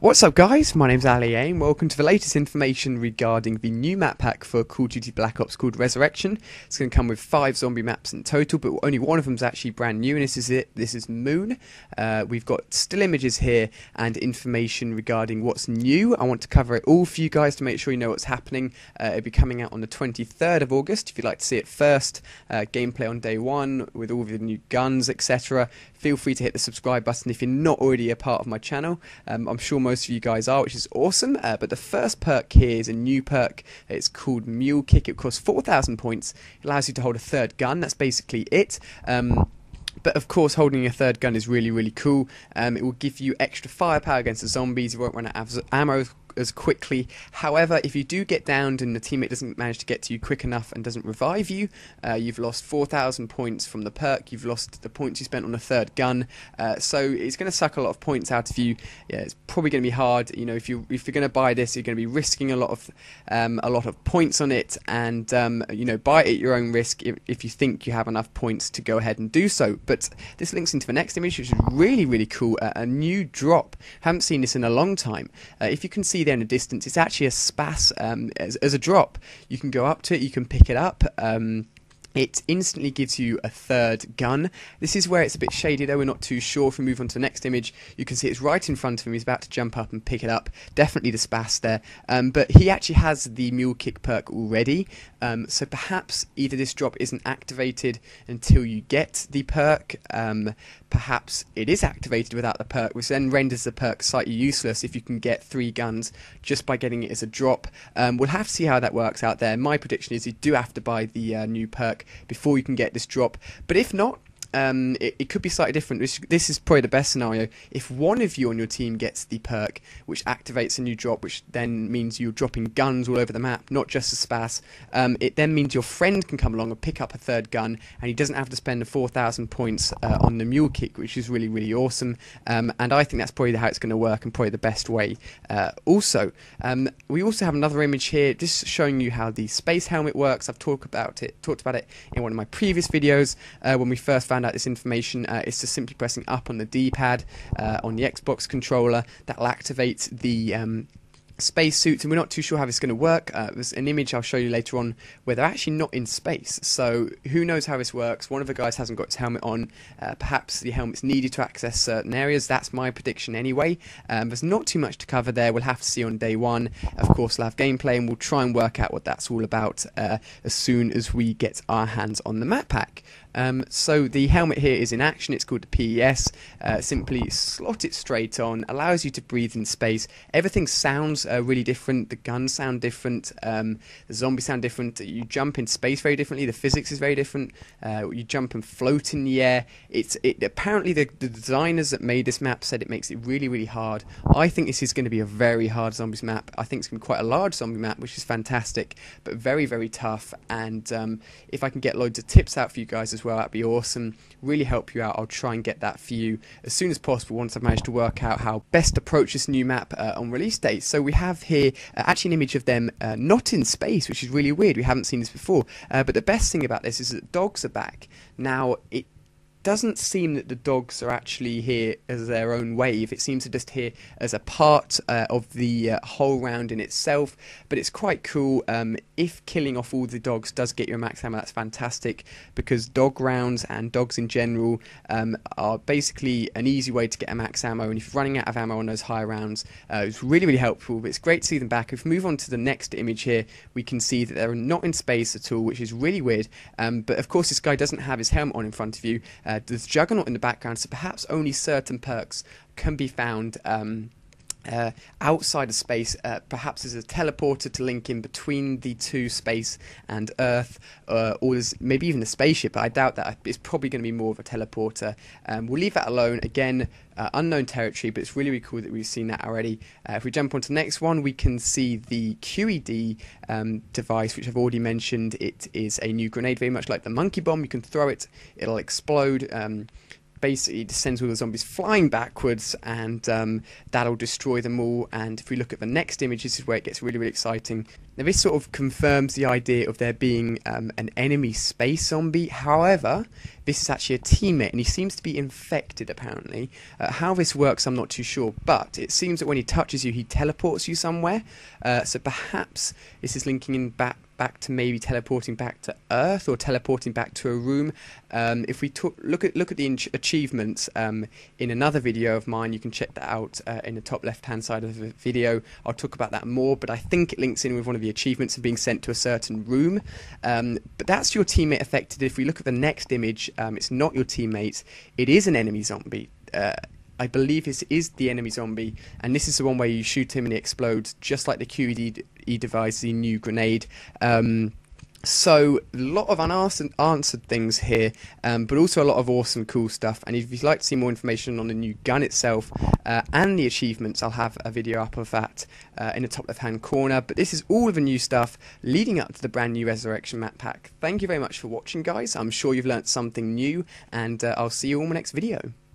What's up guys, my name's Ali and welcome to the latest information regarding the new map pack for Call of Duty Black Ops called Rezurrection. It's going to come with 5 zombie maps in total, but only one of them is actually brand new, and this is it. This is Moon. We've got still images here and information regarding what's new. I want to cover it all for you guys to make sure you know what's happening. It'll be coming out on the 23rd of August if you'd like to see it first. Gameplay on day 1 with all the new guns, etc. Feel free to hit the subscribe button if you're not already a part of my channel. I'm sure most of you guys are, which is awesome. But the first perk here is a new perk. It's called Mule Kick. It costs 4,000 points. It allows you to hold a third gun. That's basically it. But of course, holding a third gun is really cool. It will give you extra firepower against the zombies. You won't run out of ammo as quickly. However, if you do get downed and the teammate doesn't manage to get to you quick enough and doesn't revive you, you've lost 4,000 points from the perk. You've lost the points you spent on a third gun. So it's going to suck a lot of points out of you. Yeah, it's probably going to be hard. You know, if you're going to buy this, you're going to be risking a lot of points on it, and you know, buy it at your own risk if you think you have enough points to go ahead and do so. But this links into the next image, which is really cool. A new drop. Haven't seen this in a long time. If you can see there in the distance, it's actually a spas as a drop. You can go up to it, you can pick it up. It instantly gives you a third gun. This is where it's a bit shady though, we're not too sure. If we move on to the next image, you can see it's right in front of him. He's about to jump up and pick it up. Definitely the spas there. But he actually has the Mule Kick perk already. So perhaps either this drop isn't activated until you get the perk. Perhaps it is activated without the perk, which then renders the perk slightly useless if you can get 3 guns just by getting it as a drop. We'll have to see how that works out there. My prediction is you do have to buy the new perk before you can get this drop, but if not, it could be slightly different. This is probably the best scenario. If one of you on your team gets the perk, which activates a new drop, which then means you're dropping guns all over the map, not just a spas, it then means your friend can come along and pick up a third gun, and he doesn't have to spend the 4,000 points on the Mule Kick, which is really awesome. And I think that's probably how it's going to work, and probably the best way. We also have another image here, just showing you how the space helmet works. I've talked about it in one of my previous videos when we first found out this information. It's just simply pressing up on the D-pad on the Xbox controller that will activate the space suits, and we're not too sure how this is going to work. There's an image I'll show you later on where they're actually not in space, so who knows how this works. One of the guys hasn't got his helmet on. Perhaps the helmet's needed to access certain areas. That's my prediction anyway. There's not too much to cover there. We'll have to see on day 1. Of course, we'll have gameplay and we'll try and work out what that's all about as soon as we get our hands on the map pack. So the helmet here is in action. It's called the PES. Simply slot it straight on, allows you to breathe in space. Everything sounds really different. The guns sound different, the zombies sound different. You jump in space very differently. The physics is very different. You jump and float in the air. Apparently the designers that made this map said it makes it really hard. I think this is going to be a very hard zombies map. I think it's going to be quite a large zombie map, which is fantastic, but very tough. And if I can get loads of tips out for you guys as well, that'd be awesome. Really help you out. I'll try and get that for you as soon as possible once I've managed to work out how best to approach this new map on release date. So we have here actually an image of them not in space, which is really weird. We haven't seen this before. But the best thing about this is that dogs are back. Now, it doesn't seem that the dogs are actually here as their own wave. It seems to just here as a part of the whole round in itself, but it's quite cool. If killing off all the dogs does get you a max ammo, that's fantastic, because dog rounds and dogs in general are basically an easy way to get a max ammo, and if you're running out of ammo on those higher rounds, it's really helpful. But it's great to see them back. If we move on to the next image here, we can see that they're not in space at all, which is really weird. But of course this guy doesn't have his helmet on in front of you. There's Juggernaut in the background, so perhaps only certain perks can be found outside of space. Perhaps there's a teleporter to link in between the two, space and Earth, or there's maybe even a spaceship, but I doubt that. It's probably going to be more of a teleporter. We'll leave that alone. Again, unknown territory, but it's really cool that we've seen that already. If we jump on to the next one, we can see the QED device, which I've already mentioned. It is a new grenade, very much like the monkey bomb. You can throw it, it'll explode. basically just sends all the zombies flying backwards, and that'll destroy them all. And if we look at the next image, this is where it gets really, really exciting. Now this sort of confirms the idea of there being an enemy space zombie. However, this is actually a teammate, and he seems to be infected apparently. How this works I'm not too sure, but it seems that when he touches you he teleports you somewhere. So perhaps this is linking in back to maybe teleporting back to Earth or teleporting back to a room. If we look at the achievements in another video of mine, you can check that out in the top left hand side of the video. I'll talk about that more, but I think it links in with one of the achievements of being sent to a certain room. But that's your teammate affected. If we look at the next image, it's not your teammate, it is an enemy zombie. I believe this is the enemy zombie, and this is the one where you shoot him and he explodes, just like the QED device, the new grenade. So a lot of unanswered things here, but also a lot of awesome, cool stuff. And if you'd like to see more information on the new gun itself and the achievements, I'll have a video up of that in the top left-hand corner. But this is all of the new stuff leading up to the brand new Rezurrection map pack. Thank you very much for watching, guys. I'm sure you've learnt something new, and I'll see you all in my next video.